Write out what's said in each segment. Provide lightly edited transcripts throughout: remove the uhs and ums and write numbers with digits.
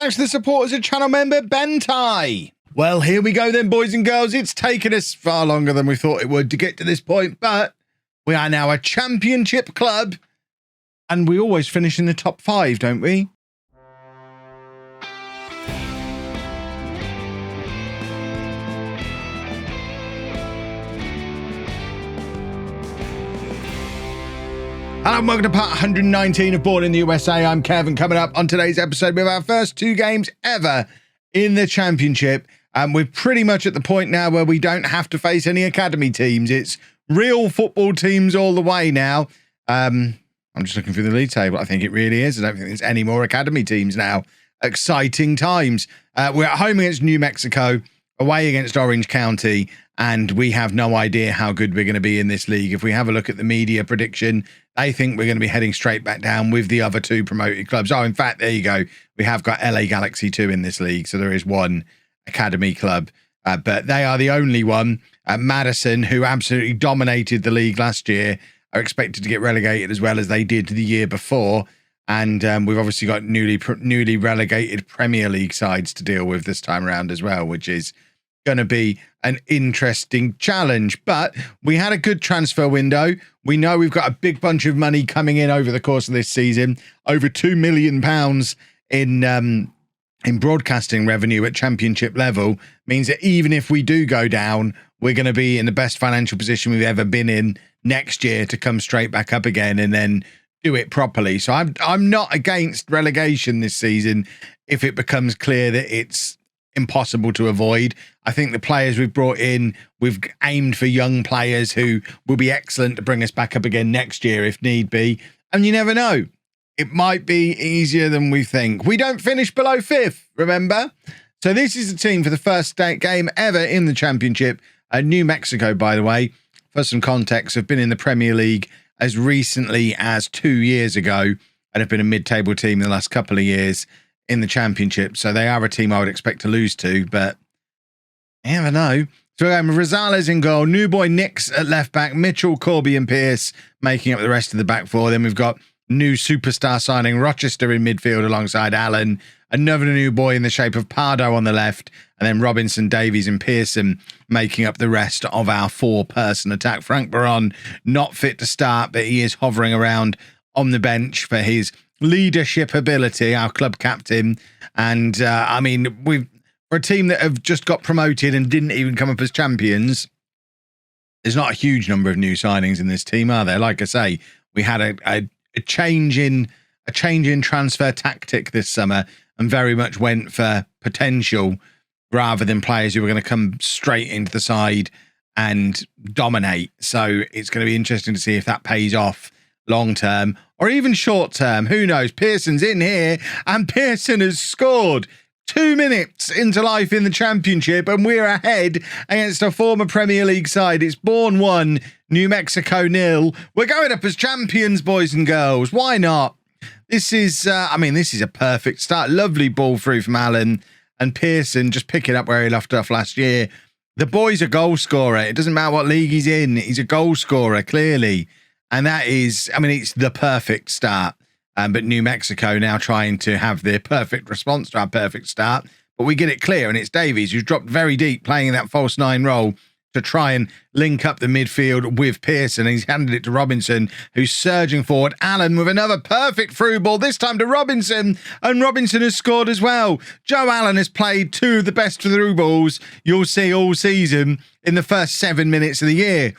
thanks to the support as a channel member, Bentai. Well, here we go then, boys and girls. It's taken us far longer than we thought it would to get to this point, but we are now a championship club, and we always finish in the top 5, don't we? Hello and welcome to part 119 of Bourne in the USA. I'm Kevin. Coming up on today's episode, we have our first 2 games ever in the championship. And we're pretty much at the point now where we don't have to face any academy teams. It's real football teams all the way now. I'm just looking through the league table. I think it really is. I don't think there's any more academy teams now. Exciting times. We're at home against New Mexico, away against Orange County, and we have no idea how good we're going to be in this league. If we have a look at the media prediction, they think we're going to be heading straight back down with the other 2 promoted clubs. Oh, in fact, there you go. We have got LA Galaxy 2 in this league, so there is 1 academy club, but they are the only one. Madison, who absolutely dominated the league last year, are expected to get relegated as well as they did the year before. And we've obviously got newly relegated Premier League sides to deal with this time around as well, which is going to be an interesting challenge. But we had a good transfer window. We know we've got a big bunch of money coming in over the course of this season, over £2 million in broadcasting revenue at championship level. Means that even if we do go down, we're going to be in the best financial position we've ever been in next year to come straight back up again and then do it properly. So I'm not against relegation this season if it becomes clear that it's impossible to avoid. I think the players we've brought in, we've aimed for young players who will be excellent to bring us back up again next year if need be. And you never know. It might be easier than we think. We don't finish below 5th, remember? So this is the team for the first game ever in the championship. New Mexico, by the way, for some context, have been in the Premier League as recently as 2 years ago and have been a mid-table team in the last couple of years in the championship. So they are a team I would expect to lose to, but you never know. So Rosales in goal, new boy Nix at left back, Mitchell, Corby and Pierce making up the rest of the back 4. Then we've got new superstar signing Rochester in midfield alongside Allen, another new boy in the shape of Pardo on the left, and then Robinson, Davies and Pearson making up the rest of our 4-person attack. Frank Baron not fit to start, but he is hovering around on the bench for his leadership ability, our club captain. And I mean, for a team that have just got promoted and didn't even come up as champions, there's not a huge number of new signings in this team, are there? Like I say, we had a change in transfer tactic this summer and very much went for potential rather than players who were going to come straight into the side and dominate. So it's going to be interesting to see if that pays off long term or even short term. Who knows? Pearson's in here and Pearson has scored 2 minutes into life in the championship and we're ahead against a former Premier League side. It's Bourne 1, New Mexico 0. We're going up as champions, boys and girls. Why not? This is, this is a perfect start. Lovely ball through from Allen and Pearson just picking up where he left off last year. The boy's a goal scorer. It doesn't matter what league he's in. He's a goal scorer, clearly. And that is, it's the perfect start. But New Mexico now trying to have their perfect response to our perfect start. But we get it clear, and it's Davies who's dropped very deep, playing in that false 9 role to try and link up the midfield with Pearson. He's handed it to Robinson, who's surging forward. Allen with another perfect through ball, this time to Robinson, and Robinson has scored as well. Joe Allen has played 2 of the best through balls you'll see all season in the first 7 minutes of the year.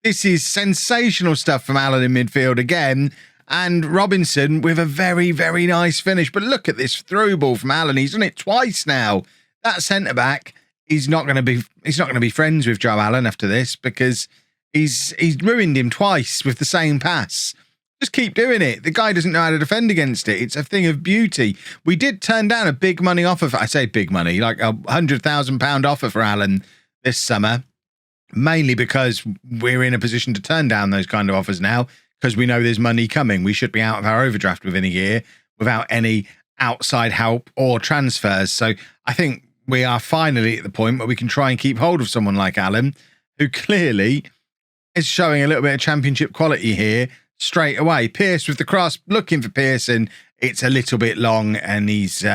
This is sensational stuff from Allen in midfield again. And Robinson with a very, very nice finish. But look at this through ball from Allen. He's done it twice now. That centre-back, he's not going to be friends with Joe Allen after this because he's ruined him twice with the same pass. Just keep doing it. The guy doesn't know how to defend against it. It's a thing of beauty. We did turn down a big money offer. I say big money, like a £100,000 offer for Allen this summer. Mainly because we're in a position to turn down those kind of offers now because we know there's money coming. We should be out of our overdraft within a year without any outside help or transfers. So I think we are finally at the point where we can try and keep hold of someone like Allen, who clearly is showing a little bit of championship quality here straight away. Pierce with the cross, looking for Pearson. It's a little bit long and he's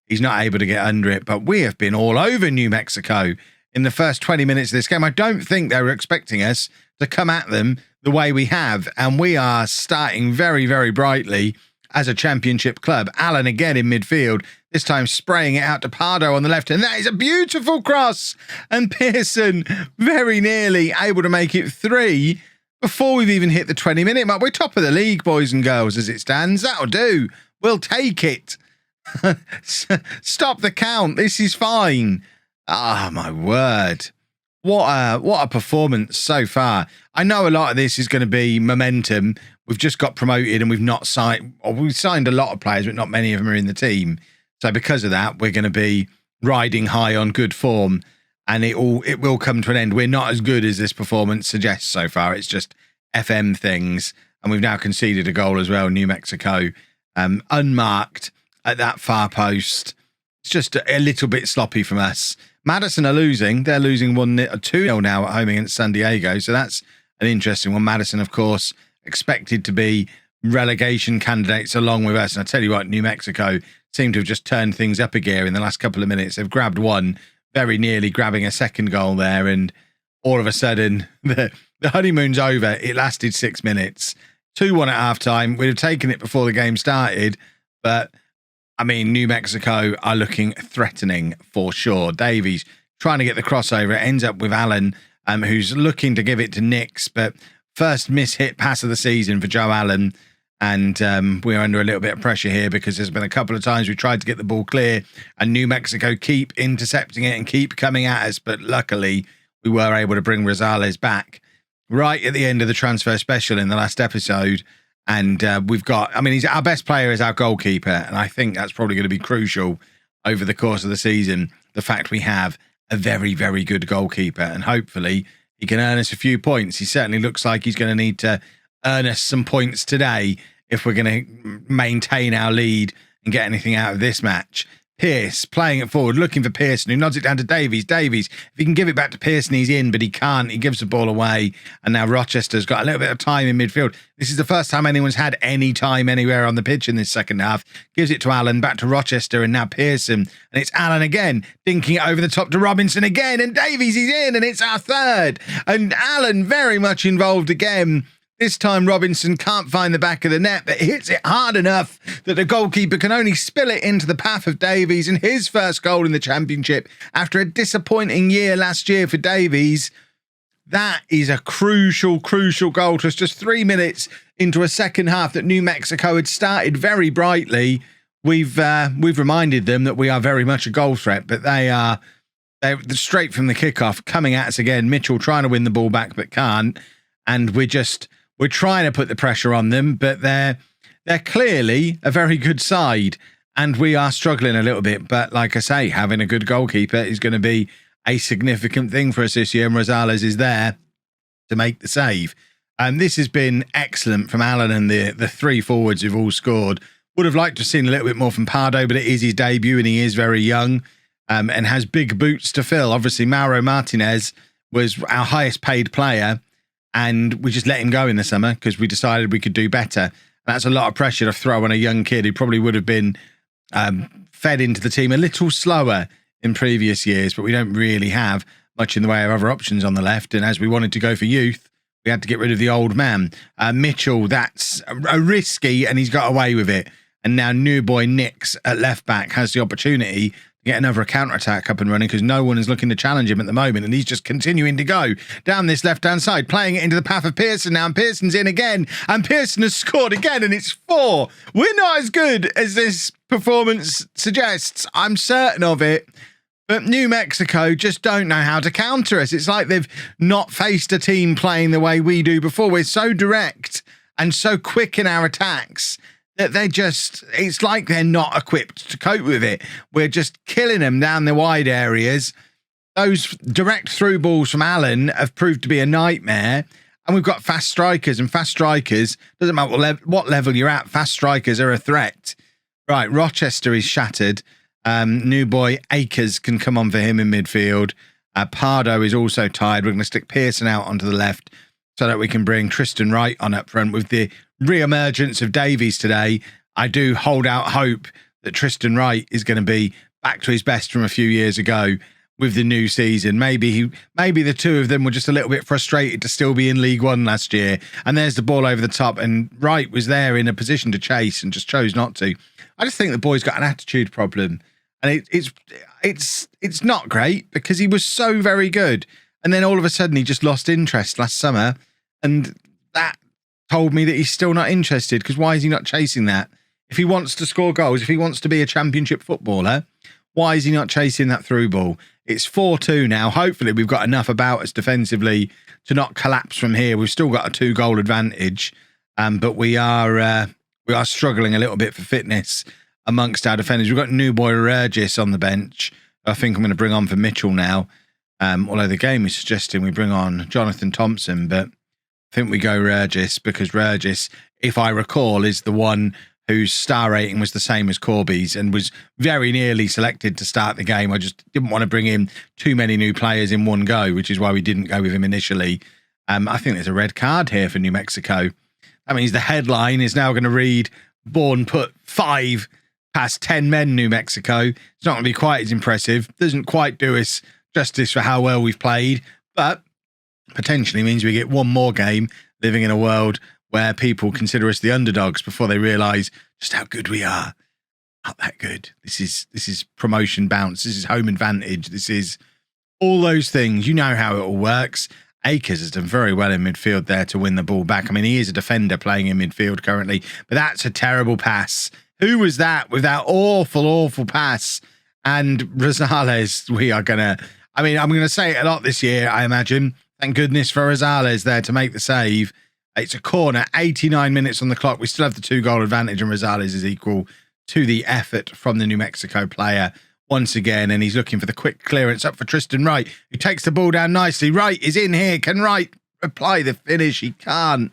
he's not able to get under it. But we have been all over New Mexico in the first 20 minutes of this game. I don't think they were expecting us to come at them the way we have. And we are starting very, very brightly as a championship club. Allen again in midfield, this time spraying it out to Pardo on the left. And that is a beautiful cross. And Pearson very nearly able to make it 3 before we've even hit the 20-minute mark. We're top of the league, boys and girls, as it stands. That'll do. We'll take it. Stop the count. This is fine. Ah, my word. What a performance so far. I know a lot of this is going to be momentum. We've just got promoted and we've not signed, or we've signed a lot of players, but not many of them are in the team. So because of that, we're going to be riding high on good form, and it will come to an end. We're not as good as this performance suggests so far. It's just FM things. And we've now conceded a goal as well. New Mexico, unmarked at that far post. It's just a little bit sloppy from us. Madison are losing. They're losing 2-0 now at home against San Diego. So that's an interesting one. Madison, of course, expected to be relegation candidates along with us. And I tell you what, New Mexico seem to have just turned things up a gear in the last couple of minutes. They've grabbed one, very nearly grabbing a second goal there. And all of a sudden, the honeymoon's over. It lasted 6 minutes. 2-1 at halftime. We'd have taken it before the game started. But, I mean, New Mexico are looking threatening for sure. Davies trying to get the crossover. It ends up with Allen, who's looking to give it to Nix. But first miss-hit pass of the season for Joe Allen. And we're under a little bit of pressure here because there's been a couple of times we tried to get the ball clear and New Mexico keep intercepting it and keep coming at us. But luckily, we were able to bring Rosales back right at the end of the transfer special in the last episode. And we've got, I mean, our best player is our goalkeeper. And I think that's probably going to be crucial over the course of the season. The fact we have a very, very good goalkeeper. And hopefully he can earn us a few points. He certainly looks like he's going to need to earn us some points today if we're going to maintain our lead and get anything out of this match. Pierce playing it forward, looking for Pearson, who nods it down to Davies. Davies, if he can give it back to Pearson, he's in, but he can't. He gives the ball away. And now Rochester's got a little bit of time in midfield. This is the first time anyone's had any time anywhere on the pitch in this second half. Gives it to Allen, back to Rochester, and now Pearson. And it's Allen again, dinking it over the top to Robinson again. And Davies is in, and it's our third. And Allen very much involved again. This time Robinson can't find the back of the net, but hits it hard enough that the goalkeeper can only spill it into the path of Davies, and his first goal in the championship after a disappointing year last year for Davies. That is a crucial, crucial goal to us just 3 minutes into a second half that New Mexico had started very brightly. We've reminded them that we are very much a goal threat, but they're straight from the kickoff coming at us again. Mitchell trying to win the ball back but can't, and we're trying to put the pressure on them, but they're clearly a very good side, and we are struggling a little bit. But like I say, having a good goalkeeper is going to be a significant thing for us this year, and Rosales is there to make the save. And this has been excellent from Allen and the three forwards who've all scored. Would have liked to have seen a little bit more from Pardo, but it is his debut, and he is very young and has big boots to fill. Obviously, Mauro Martinez was our highest paid player, and we just let him go in the summer because we decided we could do better. That's a lot of pressure to throw on a young kid who probably would have been fed into the team a little slower in previous years, but we don't really have much in the way of other options on the left. And as we wanted to go for youth, we had to get rid of the old man. Mitchell, that's a risky, and he's got away with it. And now new boy Nix at left back has the opportunity to get another counter-attack up and running because no one is looking to challenge him at the moment, and he's just continuing to go down this left-hand side, playing it into the path of Pearson now, and Pearson's in again, and Pearson has scored again, and it's 4. We're not as good as this performance suggests. I'm certain of it. But New Mexico just don't know how to counter us. It's like they've not faced a team playing the way we do before. We're so direct and so quick in our attacks that it's like they're not equipped to cope with it. We're just killing them down the wide areas. Those direct through balls from Allen have proved to be a nightmare. And we've got fast strikers, and fast strikers, doesn't matter what level you're at, fast strikers are a threat. Right, Rochester is shattered. New boy Akers can come on for him in midfield. Pardo is also tired. We're going to stick Pearson out onto the left so that we can bring Tristan Wright on up front. With the re-emergence of Davies today, I do hold out hope that Tristan Wright is going to be back to his best from a few years ago with the new season. Maybe the two of them were just a little bit frustrated to still be in League One last year. And there's the ball over the top, and Wright was there in a position to chase and just chose not to. I just think the boy's got an attitude problem, and it's not great because he was so very good, and then all of a sudden he just lost interest last summer, and that told me that he's still not interested. Because why is he not chasing that? If he wants to score goals, if he wants to be a championship footballer, why is he not chasing that through ball? It's 4-2 now. Hopefully we've got enough about us defensively to not collapse from here. We've still got a 2-goal advantage, but we are struggling a little bit for fitness amongst our defenders. We've got new boy Regis on the bench. I think I'm going to bring on for Mitchell now, although the game is suggesting we bring on Jonathan Thompson, but I think we go Regis because Regis, if I recall, is the one whose star rating was the same as Corby's and was very nearly selected to start the game. I just didn't want to bring in too many new players in one go, which is why we didn't go with him initially. I think there's a red card here for New Mexico. That means the headline is now going to read, Bourne put 5 past 10 men, New Mexico. It's not going to be quite as impressive. Doesn't quite do us justice for how well we've played, but potentially means we get one more game living in a world where people consider us the underdogs before they realise just how good we are. Not that good. This is promotion bounce. This is home advantage. This is all those things. You know how it all works. Akers has done very well in midfield there to win the ball back. I mean, he is a defender playing in midfield currently, but that's a terrible pass. Who was that with that awful, awful pass? And Rosales, I'm going to say it a lot this year, I imagine. Thank goodness for Rosales there to make the save. It's a corner, 89 minutes on the clock. We still have the 2-goal advantage, and Rosales is equal to the effort from the New Mexico player once again. And he's looking for the quick clearance up for Tristan Wright, who takes the ball down nicely. Wright is in here. Can Wright apply the finish? He can't.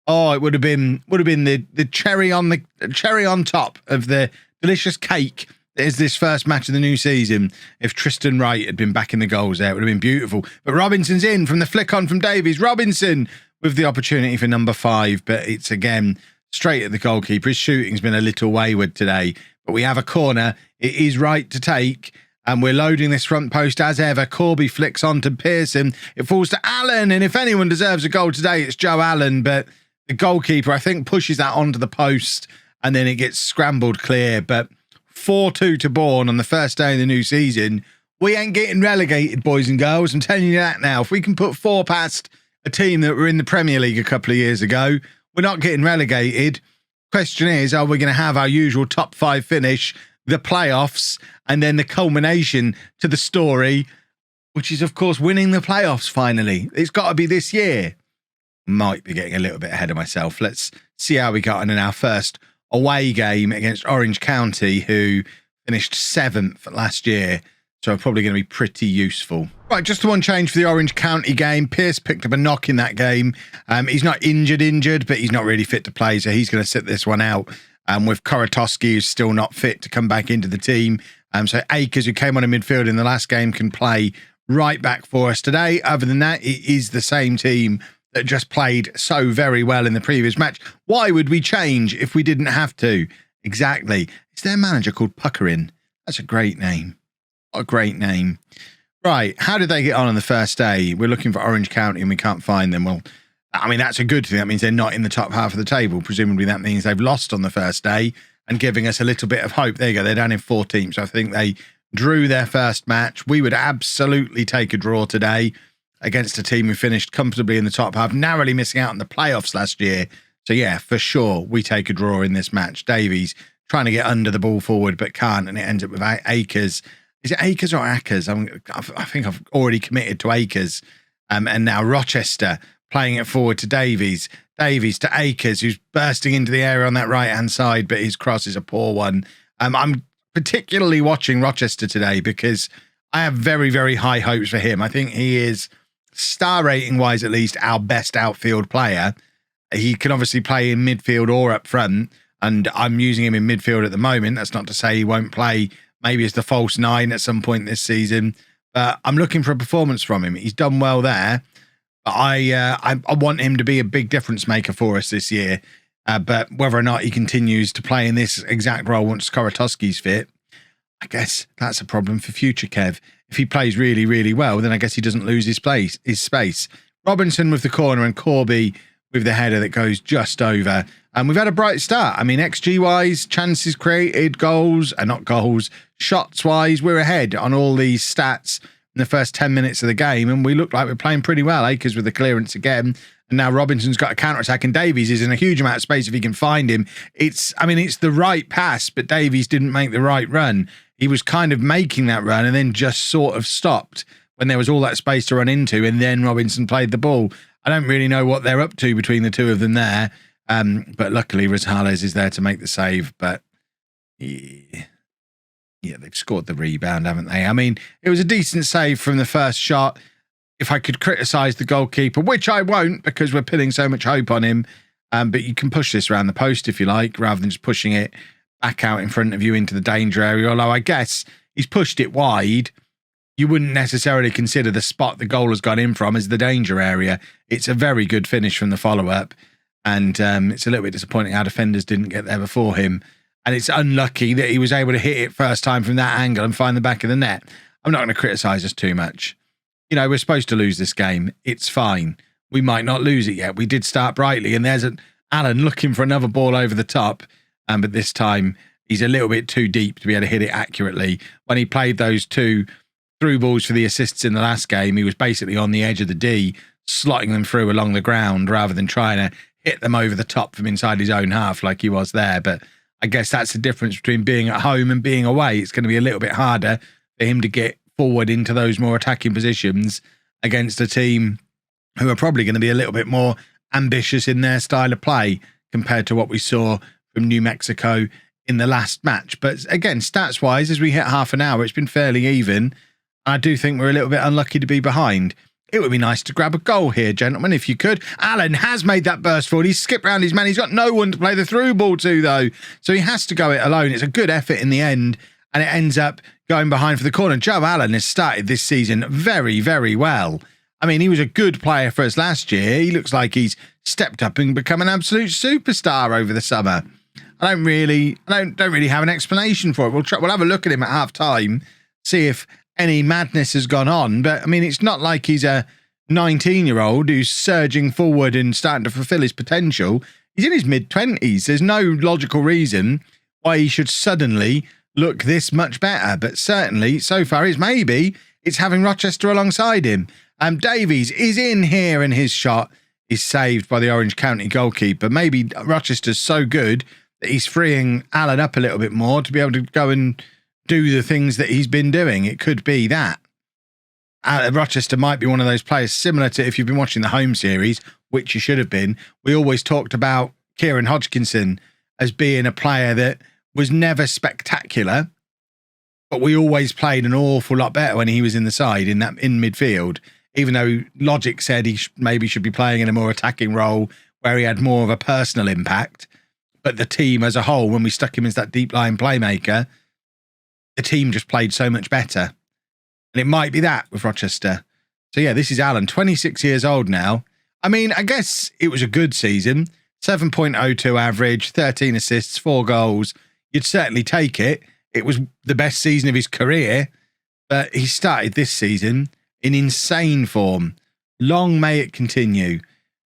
Oh, it would have been the cherry on top of the delicious cake that is this first match of the new season. If Tristan Wright had been back in the goals there, it would have been beautiful. But Robinson's in from the flick on from Davies. Robinson with the opportunity for number 5, but it's again straight at the goalkeeper. His shooting's been a little wayward today, but we have a corner. It is right to take, and we're loading this front post as ever. Corby flicks on to Pearson. It falls to Allen, and if anyone deserves a goal today, it's Joe Allen, but the goalkeeper, I think, pushes that onto the post, and then it gets scrambled clear. But 4-2 to Bourne on the first day of the new season. We ain't getting relegated, boys and girls. I'm telling you that now. If we can put 4 past a team that were in the Premier League a couple of years ago, we're not getting relegated. Question is, are we going to have our usual top 5 finish, the playoffs, and then the culmination to the story, which is, of course, winning the playoffs finally? It's got to be this year. Might be getting a little bit ahead of myself. Let's see how we got on in our first away game against Orange County, who finished 7th last year. So probably going to be pretty useful. Right, just the one change for the Orange County game. Pierce picked up a knock in that game. He's not injured, but he's not really fit to play, so he's going to sit this one out. With Korotowski, who's still not fit to come back into the team. So Akers, who came on in midfield in the last game, can play right back for us today. Other than that, it is the same team that just played so very well in the previous match. Why would we change if we didn't have to? Exactly. Is their manager called Puckerin? That's a great name. What a great name. Right, how did they get on the first day? We're looking for Orange County and we can't find them. Well, I mean, that's a good thing. That means they're not in the top half of the table. Presumably that means they've lost on the first day and giving us a little bit of hope. There you go. They're down in 14th. So I think they drew their first match. We would absolutely take a draw today against a team who finished comfortably in the top half, narrowly missing out on the playoffs last year. So yeah, for sure, we take a draw in this match. Davies trying to get under the ball forward, but can't, and it ends up with Akers. Is it Akers or Akers? I think I've already committed to Akers. And now Rochester playing it forward to Davies. Davies to Akers, who's bursting into the area on that right-hand side, but his cross is a poor one. I'm particularly watching Rochester today because I have very, very high hopes for him. I think he is, star rating-wise at least, our best outfield player. He can obviously play in midfield or up front, and I'm using him in midfield at the moment. That's not to say he won't play maybe as the false 9 at some point this season, but I'm looking for a performance from him. He's done well there, but I want him to be a big difference maker for us this year. But whether or not he continues to play in this exact role once Korotowski's fit, I guess that's a problem for future Kev. If he plays really, really well, then I guess he doesn't lose his space. Robinson with the corner and Corby with the header that goes just over. And we've had a bright start. I mean, XG-wise, chances created, shots-wise, we're ahead on all these stats in the first 10 minutes of the game. And we look like we're playing pretty well. Akers with the clearance again. And now Robinson's got a counter-attack and Davies is in a huge amount of space if he can find him. It's the right pass, but Davies didn't make the right run. He was kind of making that run and then just sort of stopped when there was all that space to run into, and then Robinson played the ball. I don't really know what they're up to between the two of them there, but luckily Rosales is there to make the save. But yeah, they've scored the rebound, haven't they? I mean, it was a decent save from the first shot. If I could criticise the goalkeeper, which I won't because we're pinning so much hope on him, but you can push this around the post if you like, rather than just pushing it back out in front of you into the danger area. Although I guess he's pushed it wide. You wouldn't necessarily consider the spot the goal has gone in from as the danger area. It's a very good finish from the follow-up. And it's a little bit disappointing our defenders didn't get there before him. And it's unlucky that he was able to hit it first time from that angle and find the back of the net. I'm not going to criticise us too much. You know, we're supposed to lose this game. It's fine. We might not lose it yet. We did start brightly. And there's Alan looking for another ball over the top. But this time, he's a little bit too deep to be able to hit it accurately. When he played those two through balls for the assists in the last game, he was basically on the edge of the D, slotting them through along the ground rather than trying to hit them over the top from inside his own half like he was there. But I guess that's the difference between being at home and being away. It's going to be a little bit harder for him to get forward into those more attacking positions against a team who are probably going to be a little bit more ambitious in their style of play compared to what we saw from New Mexico in the last match. But again, stats-wise, as we hit half an hour, it's been fairly even. I do think we're a little bit unlucky to be behind. It would be nice to grab a goal here, gentlemen, if you could. Alan has made that burst forward. He's skipped around his man. He's got no one to play the through ball to, though. So he has to go it alone. It's a good effort in the end, and it ends up going behind for the corner. Joe Allen has started this season very, very well. I mean, he was a good player for us last year. He looks like he's stepped up and become an absolute superstar over the summer. I don't really have an explanation for it. We'll have a look at him at half time, see if any madness has gone on. But I mean, it's not like he's a 19-year-old who's surging forward and starting to fulfill his potential. He's in his mid-20s. There's no logical reason why he should suddenly look this much better. But certainly, so far, maybe it's having Rochester alongside him. Davies is in here and his shot is saved by the Orange County goalkeeper. Maybe Rochester's so good that he's freeing Alan up a little bit more to be able to go and do the things that he's been doing. It could be that. Rochester might be one of those players similar to, if you've been watching the home series, which you should have been, we always talked about Kieran Hodgkinson as being a player that was never spectacular, but we always played an awful lot better when he was in the side, in midfield, even though logic said he maybe should be playing in a more attacking role where he had more of a personal impact. But the team as a whole, when we stuck him as that deep line playmaker, the team just played so much better. And it might be that with Rochester. So yeah, this is Alan, 26 years old now. I mean, I guess it was a good season. 7.02 average, 13 assists, 4 goals. You'd certainly take it. It was the best season of his career. But he started this season in insane form. Long may it continue.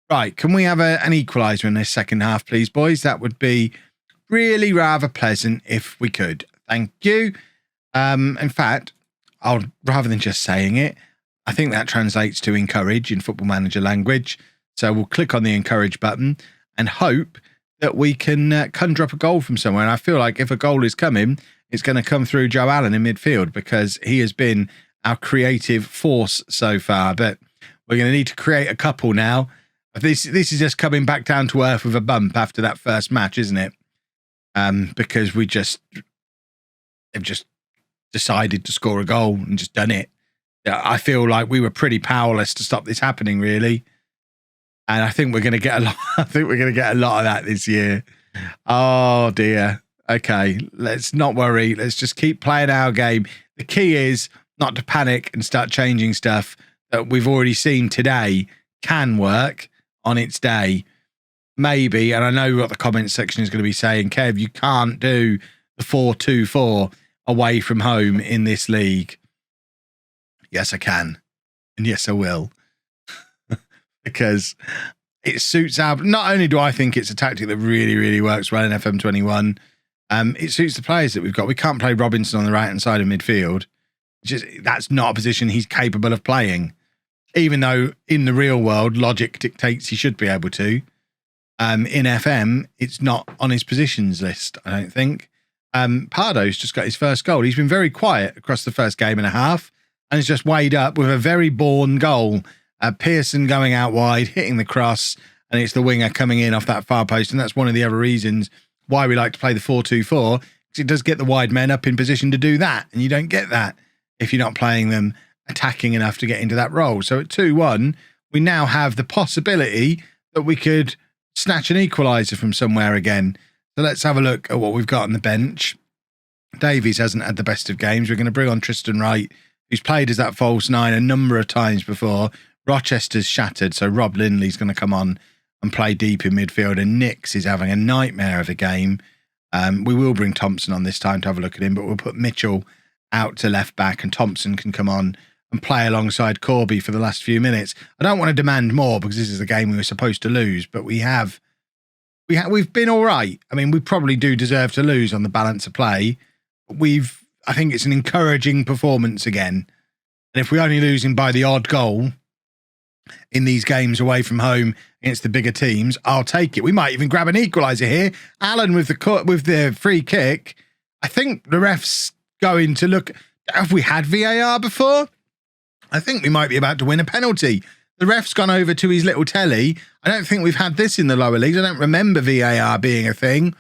Right, can we have an equaliser in this second half, please, boys? That would be really rather pleasant if we could. Thank you. In fact, rather than just saying it, I think that translates to encourage in Football Manager language. So we'll click on the encourage button and hope that we can conjure up a goal from somewhere. And I feel like if a goal is coming, it's going to come through Joe Allen in midfield because he has been our creative force so far. But we're going to need to create a couple now. This is just coming back down to earth with a bump after that first match, isn't it? Because they've just decided to score a goal and just done it. I feel like we were pretty powerless to stop this happening, really. And I think we're going to get a lot. I think we're going to get a lot of that this year. Oh dear. Okay, let's not worry. Let's just keep playing our game. The key is not to panic and start changing stuff that we've already seen today can work on its day. maybe, and I know what the comments section is going to be saying, Kev, you can't do the 4-2-4 away from home in this league. Yes, I can. And yes, I will. Because it suits our... Not only do I think it's a tactic that really, really works well in FM21, it suits the players that we've got. We can't play Robinson on the right-hand side of midfield. That's not a position he's capable of playing. Even though in the real world, logic dictates he should be able to. In FM, it's not on his positions list, I don't think. Pardo's just got his first goal. He's been very quiet across the first game and a half, and he's just weighed up with a very Bourne goal. Pearson going out wide, hitting the cross, and it's the winger coming in off that far post. And that's one of the other reasons why we like to play the 4-2-4, because it does get the wide men up in position to do that. And you don't get that if you're not playing them attacking enough to get into that role. So at 2-1, we now have the possibility that we could snatch an equaliser from somewhere again. So let's have a look at what we've got on the bench. Davies hasn't had the best of games. We're going to bring on Tristan Wright, who's played as that false nine a number of times before. Rochester's shattered, so Rob Lindley's going to come on and play deep in midfield, and Nix is having a nightmare of a game. We will bring Thompson on this time to have a look at him, but we'll put Mitchell out to left back, and Thompson can come on and play alongside Corby for the last few minutes. I don't want to demand more because this is a game we were supposed to lose, but we've been all right. I mean, we probably do deserve to lose on the balance of play. I think it's an encouraging performance again. And if we're only losing by the odd goal in these games away from home against the bigger teams, I'll take it. We might even grab an equaliser here. Allen with the free kick. I think the ref's going to look. Have we had VAR before? I think we might be about to win a penalty. The ref's gone over to his little telly. I don't think we've had this in the lower leagues. I don't remember VAR being a thing.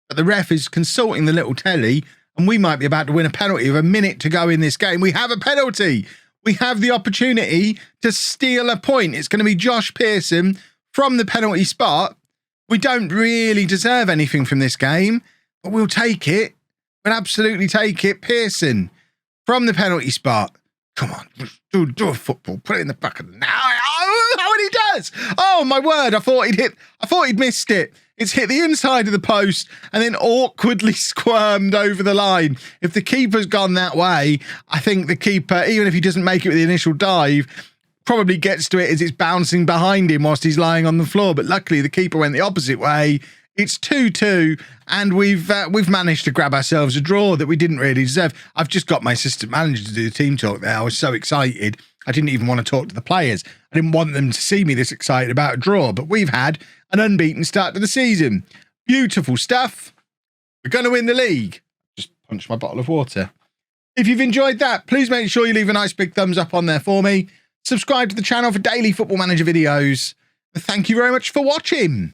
But the ref is consulting the little telly, and we might be about to win a penalty with a minute to go in this game. We have a penalty. We have the opportunity to steal a point. It's going to be Josh Pearson from the penalty spot. We don't really deserve anything from this game, but we'll take it. We'll absolutely take it. Pearson from the penalty spot. Come on, do a football. Put it in the back of the net. Oh, how he does! Oh my word! I thought he'd missed it. It's hit the inside of the post and then awkwardly squirmed over the line. If the keeper's gone that way, I think the keeper, even if he doesn't make it with the initial dive, probably gets to it as it's bouncing behind him whilst he's lying on the floor. But luckily, the keeper went the opposite way. It's 2-2, and we've managed to grab ourselves a draw that we didn't really deserve. I've just got my assistant manager to do the team talk there. I was so excited. I didn't even want to talk to the players. I didn't want them to see me this excited about a draw, but we've had an unbeaten start to the season. Beautiful stuff. We're going to win the league. Just punched my bottle of water. If you've enjoyed that, please make sure you leave a nice big thumbs up on there for me. Subscribe to the channel for daily Football Manager videos. Thank you very much for watching.